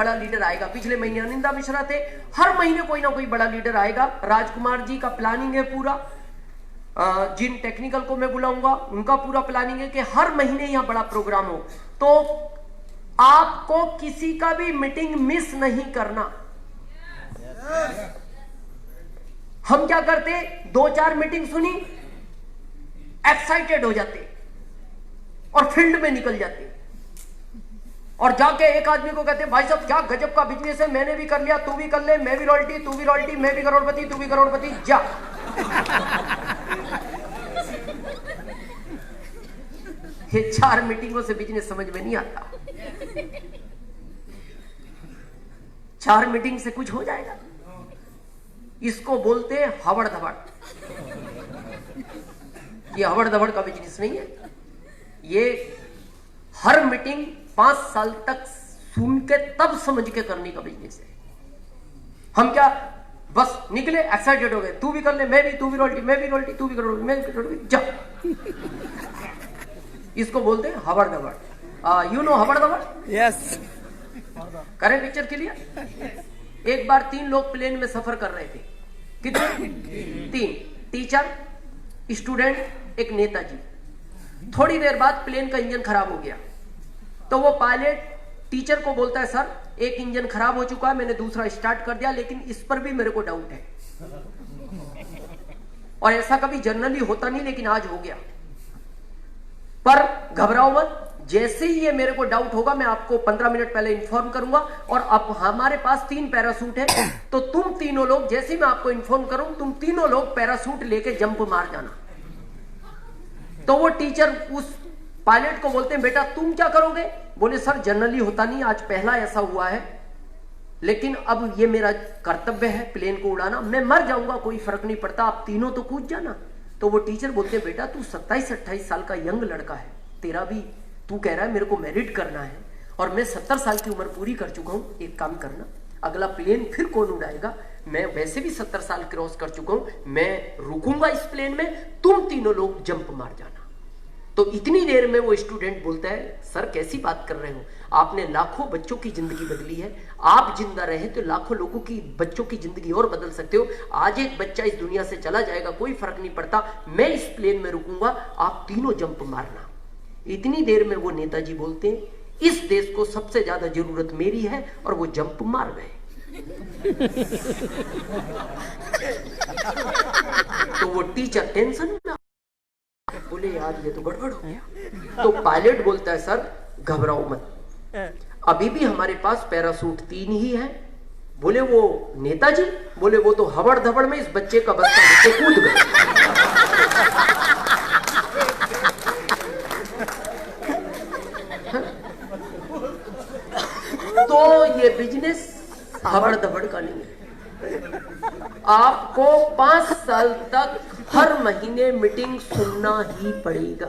बड़ा लीडर आएगा। पिछले महीने अनिंदा मिश्रा थे, हर महीने कोई ना कोई बड़ा लीडर आएगा। राजकुमार जी का प्लानिंग है पूरा, जिन टेक्निकल को मैं बुलाऊंगा उनका पूरा प्लानिंग है कि हर महीने यहाँ बड़ा प्रोग्राम हो। तो आपको किसी का भी मीटिंग मिस नहीं करना। हम क्या करते, 2-4 मीटिंग सुनी, एक्साइटेड हो जाते और फील्ड में निकल जाते और जाके एक आदमी को कहते भाई साहब क्या गजब का बिजनेस है, मैंने भी कर लिया, तू भी कर ले, मैं भी रॉयल्टी, तू भी रॉयल्टी, मैं भी करोड़पति, तू भी करोड़पति, जा। ये 4 मीटिंगों से बिजनेस समझ में नहीं आता। 4 मीटिंग से कुछ हो जाएगा? इसको बोलते हैं हवड़ धबड़। ये हवड़ धबड़ का बिजनेस नहीं है। ये हर मीटिंग 5 साल तक सुन के तब समझ के करने का बिजनेस है। हम क्या बस निकले, एक्साइटेड हो गए, तू भी कर ले, मैं भी, तू भी रॉयल्टी, मैं भी रॉयल्टी, तू भी करोड़पति, मैं भी करोड़पति, जा। इसको बोलते हैं हवड़ धबड़। यू नो हवड़ धबड़? यस। करें पिक्चर के लिए? एक बार 3 लोग प्लेन में सफर कर रहे थे। कितने? 3, टीचर, स्टूडेंट, एक नेताजी। थोड़ी देर बाद प्लेन का इंजन खराब हो गया, तो वो पायलट टीचर को बोलता है सर एक इंजन खराब हो चुका है, मैंने दूसरा स्टार्ट कर दिया, लेकिन इस पर भी मेरे को डाउट है। और ऐसा कभी जनरली होता नहीं, लेकिन आज हो गया। पर घबराओ मत, जैसे ही ये मेरे को डाउट होगा मैं आपको 15 मिनट पहले इंफॉर्म करूंगा। और अब हमारे पास 3 पैरासूट है, तो तुम तीनों लोग, जैसे ही मैं आपको इंफॉर्म करूं, तुम तीनों लोग पैरासूट लेके जंप मार जाना। तो वो टीचर उस पायलट को बोलते हैं बेटा तुम क्या करोगे? बोले सर जनरली होता नहीं, आज पहला ऐसा हुआ है, लेकिन अब ये मेरा कर्तव्य है प्लेन को उड़ाना, मैं मर जाऊंगा कोई फर्क नहीं पड़ता, आप तीनों तो कूद जाना। तो वो टीचर बोलते हैं बेटा तू 27-28 साल का यंग लड़का है, तेरा भी, तू कह रहा है मेरे को मेरिट करना है और मैं 70 साल की उम्र पूरी कर चुका हूं, एक काम करना, अगला प्लेन फिर कौन उड़ाएगा, मैं वैसे भी 70 साल क्रॉस कर चुका हूं, मैं रुकूंगा इस प्लेन में, तुम तीनों लोग जंप मार जाना। तो इतनी देर में वो स्टूडेंट बोलता है सर कैसी बात कर रहे हो, आपने लाखों बच्चों की जिंदगी बदली है, आप जिंदा रहे तो लाखों लोगों की, बच्चों की जिंदगी और बदल सकते हो, आज एक बच्चा इस दुनिया से चला जाएगा कोई फर्क नहीं पड़ता, मैं इस प्लेन में रुकूंगा, आप तीनों जंप मारना। इतनी देर में वो नेताजी बोलते हैं इस देश को सबसे ज्यादा जरूरत मेरी है, और वो जंप मार गए। तो वो टीचर टेंशन में बोले यार ये तो गड़बड़ हो गया। तो पायलट बोलता है सर घबराओ मत, अभी भी हमारे पास पैरासूट 3 ही है। बोले वो नेताजी? बोले वो तो हवड़ धबड़ में इस बच्चे का बच्चा नीचे कूद गया। तो ये बिजनेस हवड़ धबड़ का नहीं है। आपको 5 साल तक हर महीने मीटिंग सुनना ही पड़ेगा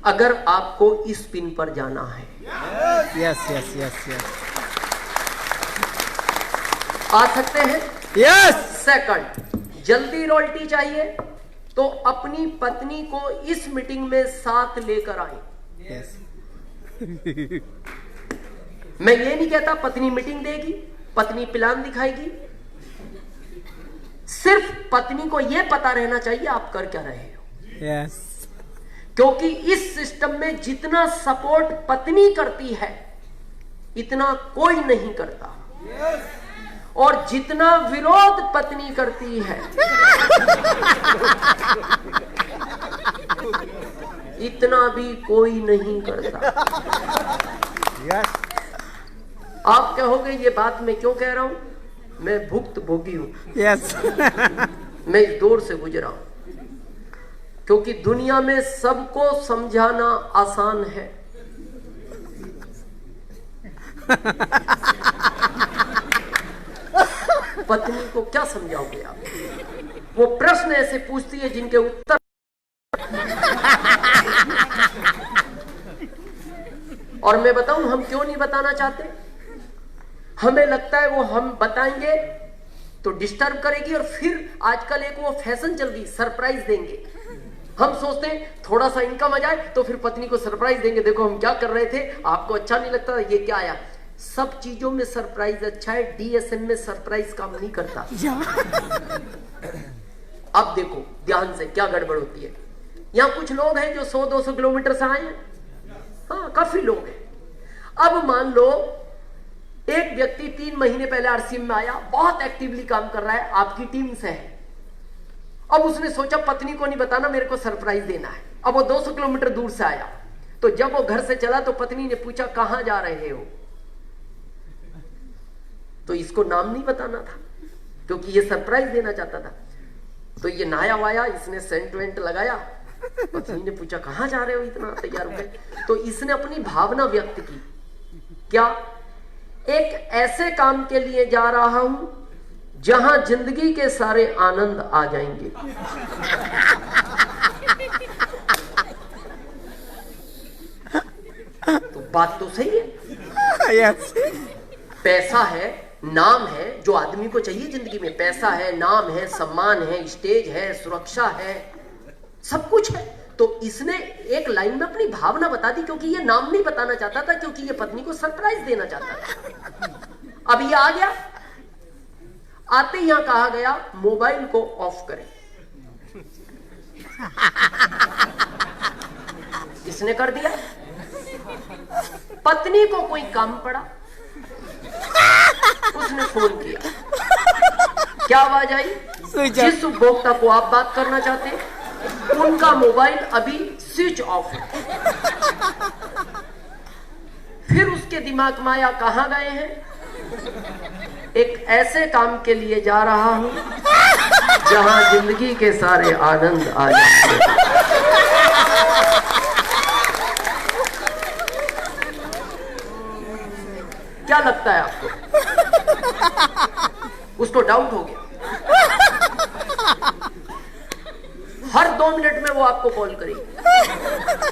अगर आपको इस पिन पर जाना है। Yes yes yes yes. आ सकते हैं? यस। सेकंड, जल्दी रॉयल्टी चाहिए तो अपनी पत्नी को इस मीटिंग में साथ लेकर आए। यस। मैं ये नहीं कहता पत्नी मीटिंग देगी, पत्नी प्लान दिखाएगी, सिर्फ पत्नी को यह पता रहना चाहिए आप कर क्या रहे हो। यस। क्योंकि इस सिस्टम में जितना सपोर्ट पत्नी करती है इतना कोई नहीं करता, और जितना विरोध पत्नी करती है इतना भी कोई नहीं करता। यस। आप कहोगे ये बात मैं क्यों कह रहा हूं? मैं भुक्त भोगी हूं। यस। मैं इस दौर से गुजरा हूं, क्योंकि दुनिया में सबको समझाना आसान है, पत्नी को क्या समझाओगे आप? वो प्रश्न ऐसे पूछती है जिनके उत्तर और मैं बताऊं हम क्यों नहीं बताना चाहते? हमें लगता है वो हम बताएंगे तो डिस्टर्ब करेगी, और फिर आजकल एक वो फैशन चल गई सरप्राइज देंगे। हम सोचते हैं थोड़ा सा इनकम आ जाए तो फिर पत्नी को सरप्राइज देंगे, देखो हम क्या कर रहे थे, आपको अच्छा नहीं लगता ये क्या आया। सब चीजों में सरप्राइज अच्छा है, डीएसएम में सरप्राइज काम नहीं करता। अब देखो ध्यान से क्या गड़बड़ होती है। यहां कुछ लोग हैं जो 100-200 किलोमीटर से आए हैं, हाँ काफी लोग हैं। अब मान लो एक व्यक्ति 3 महीने पहले आरसीएम में आया, बहुत एक्टिवली काम कर रहा है, आपकी टीम से है। अब उसने सोचा पत्नी को नहीं बताना, मेरे को सरप्राइज देना है। अब वो 200 किलोमीटर दूर से आया, तो जब वो घर से चला तो पत्नी ने पूछा कहां जा रहे हो, तो इसको नाम नहीं बताना था क्योंकि ये सरप्राइज देना चाहता था। तो ये नहाया वाया, इसने सेंट वेंट लगाया, पत्नी ने पूछा कहां जा रहे हो, इतना तैयार हो गए। तो इसने अपनी भावना व्यक्त की, क्या, एक ऐसे काम के लिए जा रहा हूं जहां जिंदगी के सारे आनंद आ जाएंगे। तो बात तो सही है। Yes. पैसा है, नाम है, जो आदमी को चाहिए जिंदगी में, पैसा है, नाम है, सम्मान है, स्टेज है, सुरक्षा है, सब कुछ है। तो इसने एक लाइन में अपनी भावना बता दी, क्योंकि ये नाम नहीं बताना चाहता था, क्योंकि ये पत्नी को सरप्राइज देना चाहता था। अब ये आ गया, आते यहां कहा गया मोबाइल को ऑफ करें। इसने कर दिया। पत्नी को कोई काम पड़ा, उसने फोन किया, क्या आवाज आई, जिस उपभोक्ता को आप बात करना चाहते हैं उनका मोबाइल अभी स्विच ऑफ है। फिर उसके दिमाग में आया कहां गए हैं, एक ऐसे काम के लिए जा रहा हूं जहां जिंदगी के सारे आनंद आ जाएंगे। क्या लगता है आपको, उसको डाउट हो गया। हर 2 मिनट में वो आपको कॉल करेगी,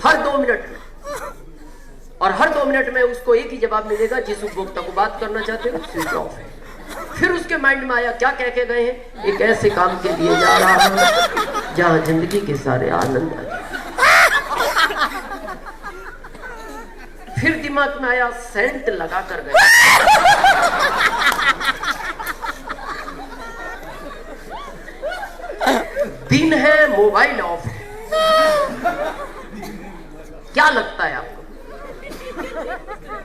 हर 2 मिनट में, और हर 2 मिनट में उसको एक ही जवाब मिलेगा, जिस उपभोक्ता को बात करना चाहते हैं स्विच ऑफ है। फिर उसके माइंड में आया क्या कह के गए हैं, एक ऐसे काम के लिए जा रहा हूं जहां जिंदगी के सारे आनंद आ जाए। फिर दिमाग में आया सेंट लगा कर गए। दिन है, मोबाइल ऑफ है। क्या लगता है आपको,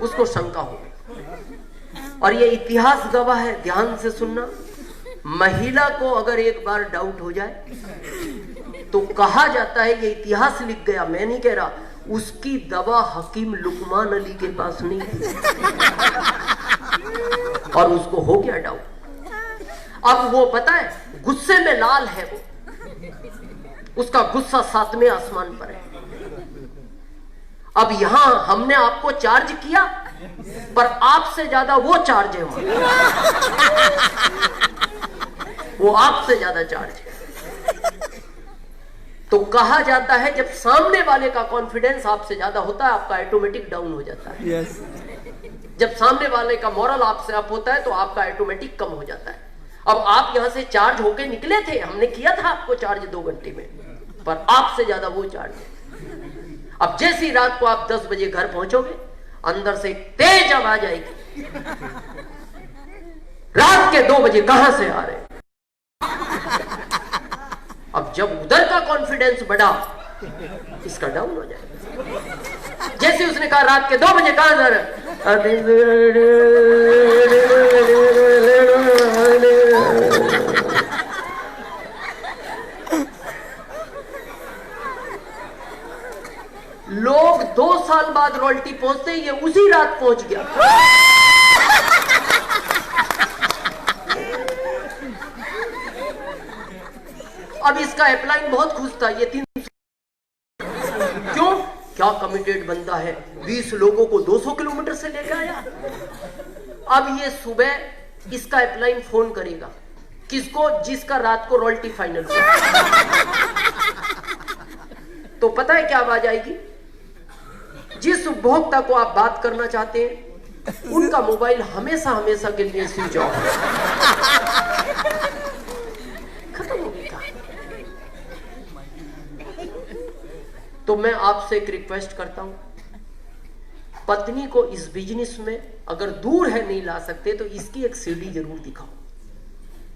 उसको शंका हो। और ये इतिहास गवाह है, ध्यान से सुनना, महिला को अगर एक बार डाउट हो जाए तो कहा जाता है, ये इतिहास लिख गया, मैं नहीं कह रहा, उसकी दवा हकीम लुकमान अली के पास नहीं थी और उसको हो गया डाउट। अब वो पता है गुस्से में लाल है, वो उसका गुस्सा 7वें आसमान पर है। अब यहां हमने आपको चार्ज किया, पर आपसे ज्यादा वो चार्ज है, वो आपसे ज्यादा चार्ज है। तो कहा जाता है जब सामने वाले का कॉन्फिडेंस आपसे ज्यादा होता है, आपका ऑटोमेटिक डाउन हो जाता है। Yes. जब सामने वाले का मॉरल आपसे अप होता है तो आपका ऑटोमेटिक कम हो जाता है। अब आप यहां से चार्ज होके निकले थे, हमने किया था आपको चार्ज 2 घंटे में, पर आपसे ज्यादा वो चार्ज है। अब जैसी रात को आप 10 बजे घर पहुंचोगे, अंदर से तेज आवाज आएगी, रात के 2 बजे कहां से आ रहे। अब जब उधर का कॉन्फिडेंस बढ़ा, इसका डाउन हो जाएगा। जैसे उसने कहा रात के 2 बजे कहां जा रहे, लोग 2 साल बाद रॉयल्टी पहुंचते, ये उसी रात पहुंच गया। अब इसका अपलाइन बहुत खुश था, ये 300, क्यों, क्या कमिटेड बंदा है, 20 लोगों को 200 किलोमीटर से लेकर आया। अब ये सुबह इसका अपलाइन फोन करेगा, किसको, जिसका रात को रॉयल्टी फाइनल हुआ। तो पता है क्या आवाज आएगी, जिस उपभोक्ता को आप बात करना चाहते हैं उनका मोबाइल हमेशा हमेशा के लिए स्विच ऑफ है। खत्म हो गया। तो मैं आपसे एक रिक्वेस्ट करता हूं, पत्नी को इस बिजनेस में अगर दूर है नहीं ला सकते तो इसकी एक सीढ़ी जरूर दिखाओ।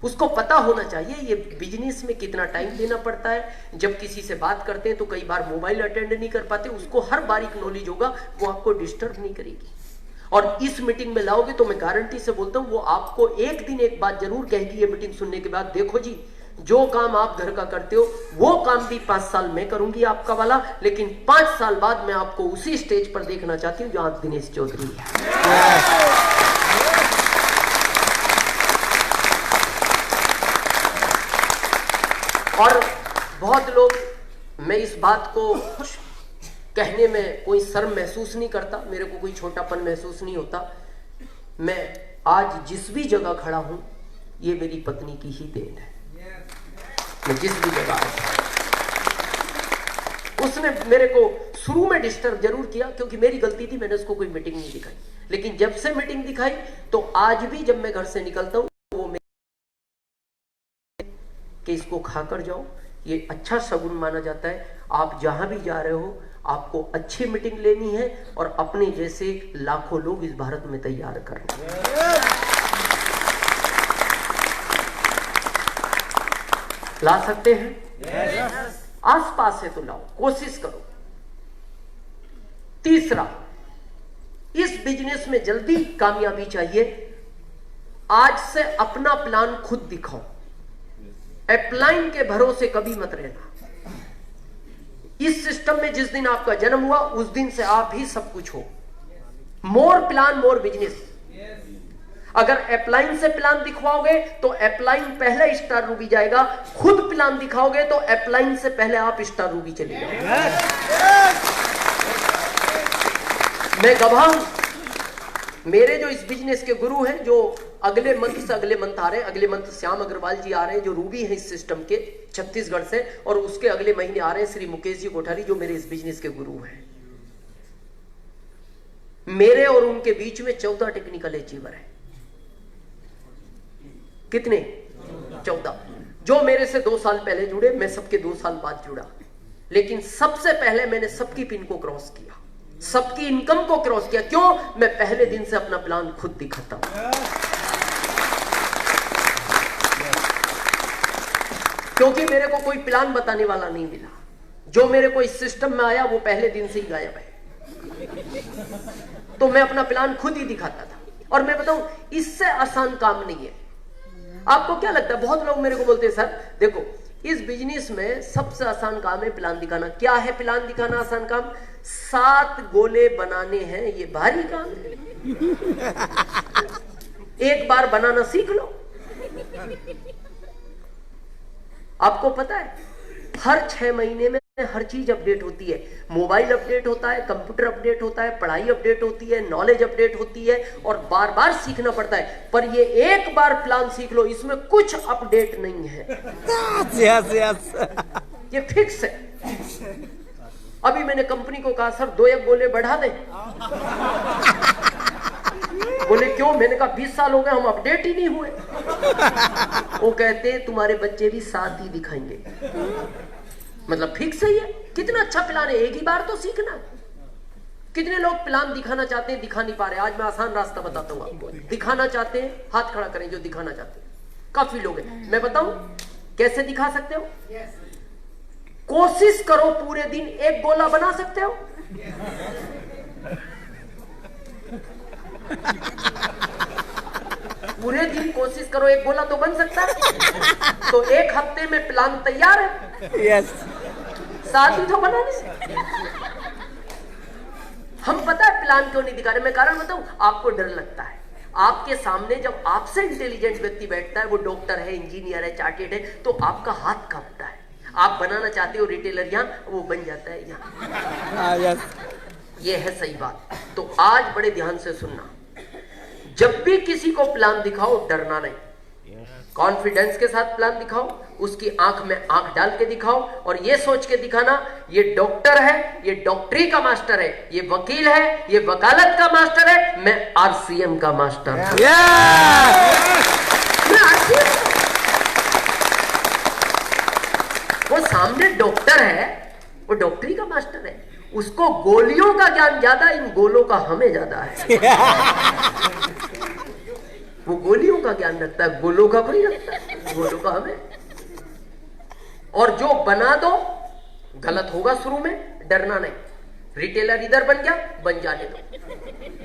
उसको पता होना चाहिए ये बिजनेस में कितना टाइम देना पड़ता है। जब किसी से बात करते हैं तो कई बार मोबाइल अटेंड नहीं कर पाते, उसको हर बारीक नॉलेज होगा, वो आपको डिस्टर्ब नहीं करेगी। और इस मीटिंग में लाओगे तो मैं गारंटी से बोलता हूं वो आपको एक दिन एक बात जरूर कहेगी ये मीटिंग सुनने के बाद, देखो जी जो काम आप घर का करते हो वो काम भी 5 साल में करूंगी आपका वाला, लेकिन 5 साल बाद मैं आपको उसी स्टेज पर देखना चाहती हूं जहां दिनेश चौधरी है। और बहुत लोग, मैं इस बात को कहने में कोई शर्म महसूस नहीं करता, मेरे को कोई छोटापन महसूस नहीं होता। मैं आज जिस भी जगह खड़ा हूं ये मेरी पत्नी की ही देन है। मैं जिस भी जगह उसने मेरे को शुरू में डिस्टर्ब जरूर किया क्योंकि मेरी गलती थी, मैंने उसको कोई मीटिंग नहीं दिखाई। लेकिन जब से मीटिंग दिखाई तो आज भी जब मैं घर से निकलता हूं वो कि इसको खाकर जाओ, ये अच्छा शगुन माना जाता है। आप जहां भी जा रहे हो आपको अच्छी मीटिंग लेनी है और अपने जैसे लाखों लोग इस भारत में तैयार करना। ला सकते हैं? आसपास है तो लाओ, कोशिश करो। तीसरा, इस बिजनेस में जल्दी कामयाबी चाहिए। आज से अपना प्लान खुद दिखाओ, अपलाइन के भरोसे कभी मत रहना। इस सिस्टम में जिस दिन आपका जन्म हुआ उस दिन से आप ही सब कुछ हो। मोर प्लान मोर बिजनेस। अगर अपलाइन से प्लान दिखवाओगे तो अपलाइन पहले स्टार रूबी जाएगा, खुद प्लान दिखाओगे तो अपलाइन से पहले आप स्टार रूबी चले जाओगे। मैं गवाह हूं, मेरे जो इस बिजनेस के गुरु हैं, जो अगले मंथ से अगले मंथ आ रहे हैं, अगले मंथ श्याम अग्रवाल जी आ रहे हैं जो रूबी हैं इस सिस्टम के छत्तीसगढ़ से, और उसके अगले महीने आ रहे हैं श्री मुकेश जी कोठारी जो मेरे इस बिजनेस के गुरु हैं। मेरे और उनके बीच में 14 टेक्निकल अचीवर है। कितने? 14। जो मेरे से 2 साल पहले जुड़े, मैं सबके 2 साल बाद जुड़ा, लेकिन सबसे पहले मैंने सबकी पिन को क्रॉस किया, सबकी इनकम को क्रॉस किया। क्यों? मैं पहले दिन से अपना प्लान खुद दिखाता हूं, क्योंकि मेरे को कोई प्लान बताने वाला नहीं मिला। जो मेरे को इस सिस्टम में आया वो पहले दिन से ही गायब है, तो मैं अपना प्लान खुद ही दिखाता था। और मैं बताऊं, इससे आसान काम नहीं है। आपको क्या लगता है? बहुत लोग मेरे को बोलते हैं सर देखो इस बिजनेस में सबसे आसान काम है प्लान दिखाना। क्या है प्लान दिखाना आसान काम? 7 गोले बनाने हैं, ये भारी काम है। एक बार बनाना सीख लो। आपको पता है हर 6 महीने में हर चीज अपडेट होती है। मोबाइल अपडेट होता है, कंप्यूटर अपडेट होता है, पढ़ाई अपडेट होती है, नॉलेज अपडेट होती है, और बार बार सीखना पड़ता है। पर ये एक बार प्लान सीख लो, इसमें कुछ अपडेट नहीं है। Yes, yes. ये फिक्स है। अभी मैंने कंपनी को कहा सर 2 गोले बढ़ा दें। बोले क्यों? मैंने कहा 20 साल हो गए हम अपडेट ही नहीं हुए। वो कहते तुम्हारे बच्चे भी 7 ही दिखाएंगे। मतलब फिक्स है ये। कितना अच्छा प्लान है, एक ही बार तो सीखना। कितने लोग प्लान दिखाना चाहते हैं, दिखा नहीं पा रहे। आज मैं आसान रास्ता बताता हूँ आपको। दिखाना चाहते हैं, हाथ खड़ा करें जो दिखाना चाहते हैं। काफी लोग हैं, मैं बताऊं कैसे दिखा सकते हो? कोशिश करो पूरे दिन 1 गोला बना सकते हो? पूरे दिन कोशिश करो 1 गोला तो बन सकता है। तो 1 हफ्ते में प्लान तैयार है। Yes. 7 ही तो बनाने। हम पता है प्लान क्यों नहीं दिखा रहे? मैं कारण बताऊं, आपको डर लगता है। आपके सामने जब आपसे इंटेलिजेंट व्यक्ति बैठता है, वो डॉक्टर है, इंजीनियर है, चार्टेड है, तो आपका हाथ कांपता है। आप बनाना चाहते हो रिटेलर यहां, वो बन जाता है यहां। Yes. ये है सही बात। तो आज बड़े ध्यान से सुनना, जब भी किसी को प्लान दिखाओ डरना नहीं, कॉन्फिडेंस के साथ प्लान दिखाओ, उसकी आंख में आंख डाल के दिखाओ, और ये सोच के दिखाना ये डॉक्टर है, ये डॉक्टरी का मास्टर है, ये वकील है, ये वकालत का मास्टर है, मैं आरसीएम का मास्टर हूं। मैं RCM। वो सामने डॉक्टर है, वो डॉक्टरी का मास्टर है, उसको गोलियों का ज्ञान ज्यादा, इन गोलों का हमें ज्यादा है। वो गोलियों का ज्ञान रखता है, गोलों का कोई रखता है, गोलों का हमें। और जो बना दो गलत होगा शुरू में, डरना नहीं। रिटेलर इधर बन गया, बन जाने दो,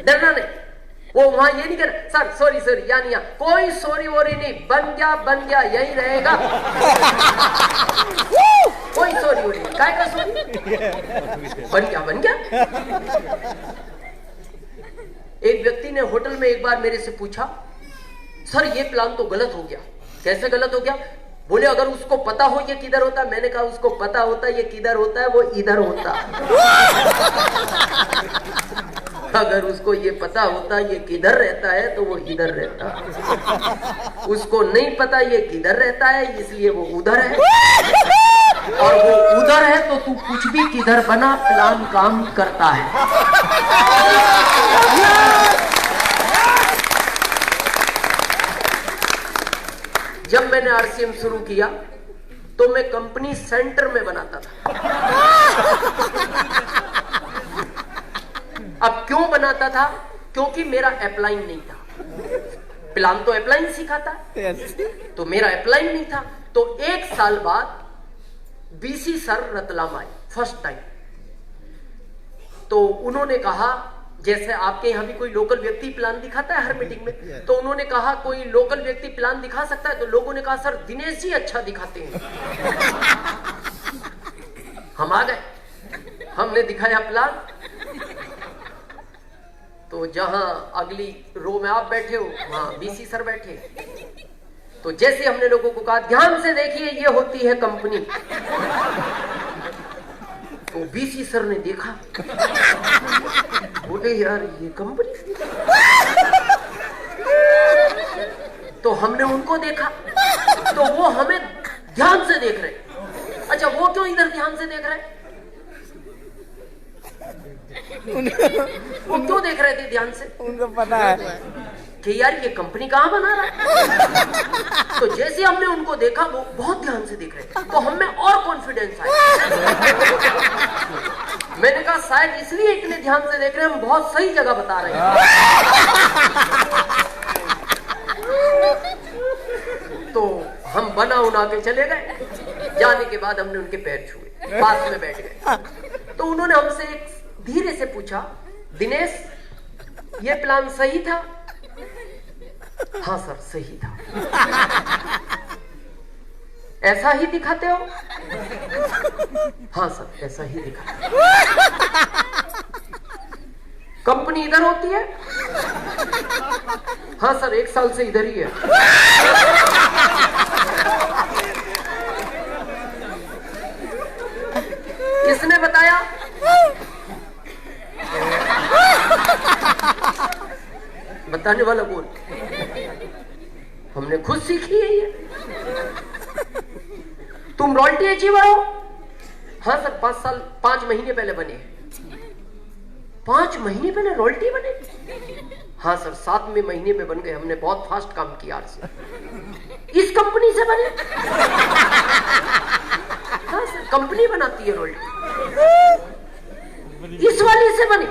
डरना नहीं। वो वहां ये नहीं कर सर सॉरी सॉरी या नहीं, कोई सॉरी वोरी नहीं, बन गया यही रहेगा। कोई सॉरी वोरी नहीं, काय का सॉरी, बन गया। एक व्यक्ति ने होटल में एक बार मेरे से पूछा, सर ये प्लान तो गलत हो गया। कैसे गलत हो गया? बोले अगर उसको पता हो ये किधर होता है। मैंने कहा उसको पता होता ये किधर होता है, वो इधर होता। अगर उसको ये पता होता ये किधर रहता है तो वो इधर रहता। उसको नहीं पता ये किधर रहता है, इसलिए वो उधर है। और वो उधर है तो तू कुछ भी किधर बना, प्लान काम करता है। जब मैंने आरसीएम शुरू किया तो मैं कंपनी सेंटर में बनाता था। अब क्यों बनाता था? क्योंकि मेरा अपलाइन नहीं था। प्लान तो अपलाइन सिखाता, तो मेरा अपलाइन नहीं था। तो एक साल बाद बीसी सर रतलाम आए फर्स्ट टाइम। तो उन्होंने कहा, जैसे आपके यहां भी कोई लोकल व्यक्ति प्लान दिखाता है हर मीटिंग में, तो उन्होंने कहा कोई लोकल व्यक्ति प्लान दिखा सकता है? तो लोगों ने कहा सर दिनेश जी अच्छा दिखाते हैं। हम आ गए, हमने दिखाया प्लान। तो जहां अगली रो में आप बैठे हो वहां बीसी सर बैठे। तो जैसे हमने लोगों को कहा ध्यान से देखिए ये होती है कंपनी, तो बीसी सर ने देखा, बोले यार ये कंपनी। तो हमने उनको देखा, तो वो हमें ध्यान से देख रहे। अच्छा वो क्यों इधर ध्यान से देख रहे? वो क्यों देख रहे थे ध्यान से? उनको पता है कि यार ये कंपनी कहां बना रहा है। तो जैसे हमने उनको देखा वो बहुत ध्यान से देख रहे, तो हमें और कॉन्फिडेंस आया। मैंने कहा शायद इसलिए इतने ध्यान से देख रहे हैं, हम बहुत सही जगह बता रहे हैं। तो हम बना उना के चले गए। जाने के बाद हमने उनके पैर छुए, पास में बैठ गए। तो उन्होंने हमसे एक धीरे से पूछा, दिनेश ये प्लान सही था? हाँ सर सही था। ऐसा ही दिखाते हो? हाँ सर ऐसा ही दिखाते। कंपनी इधर होती है? हाँ सर 1 साल से इधर ही है। किसने बताया? बताने वाला कौन? हमने खुद सीखी है ये। तुम रॉयल्टी अचीवर हो? हाँ सर 5 महीने पहले बने। 5 महीने पहले रॉयल्टी बने? हाँ सर 7वें महीने में बन गए। हमने बहुत फास्ट काम किया इस कंपनी से बने। हाँ सर कंपनी बनाती है रॉयल्टी, इस वाले से बने।